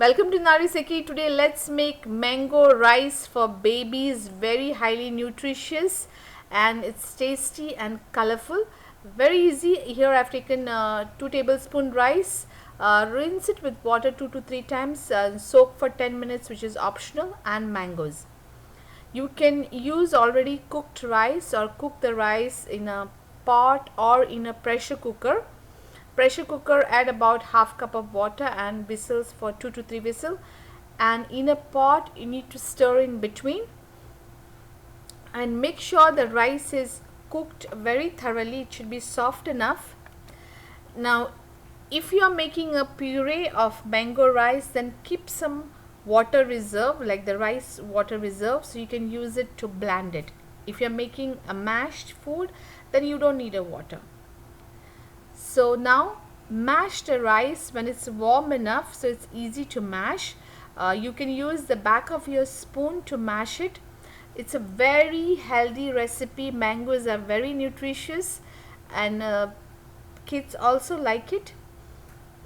Welcome to Nariseki. Today let's make mango rice for babies. Very highly nutritious and it's tasty and colorful. Very easy. Here I've taken 2 tablespoon rice. Rinse it with water 2 to 3 times. Soak for 10 minutes, which is optional, and mangoes. You can use already cooked rice or cook the rice in a pot or in a pressure cooker. Pressure cooker, add about half cup of water and whistles for 2 to 3 whistles, and in a pot you need to stir in between and make sure the rice is cooked very thoroughly. It should be soft enough. Now if you are making a puree of mango rice, then keep some water reserve, like the rice water reserve, so you can use it to blend it. If you are making a mashed food, then you don't need a water. So now mash the rice when it's warm enough so it's easy to mash. You can use the back of your spoon to mash it. It's a very healthy recipe. Mangoes are very nutritious and kids also like it.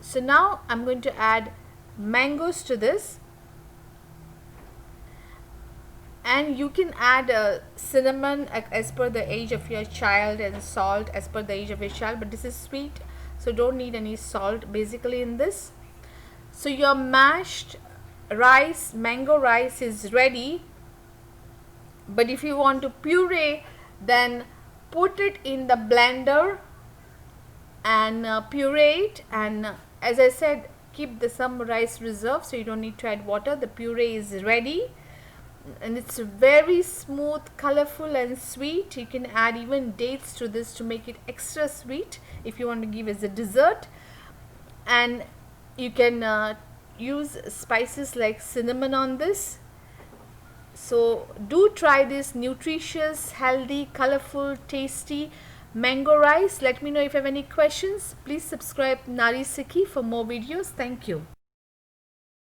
So now I'm going to add mangoes to this, and you can add cinnamon as per the age of your child and salt as per the age of your child, but this is sweet so don't need any salt basically in this. So your mashed rice, mango rice, is ready. But if you want to puree, then put it in the blender and puree it, and as I said, keep some rice reserve so you don't need to add water. The puree is ready and it's very smooth, colorful and sweet. You can add even dates to this to make it extra sweet if you want to give as a dessert, and you can use spices like cinnamon on this. So do try this nutritious, healthy, colorful, tasty mango rice. Let me know if you have any questions. Please subscribe Nariseki for more videos. Thank you.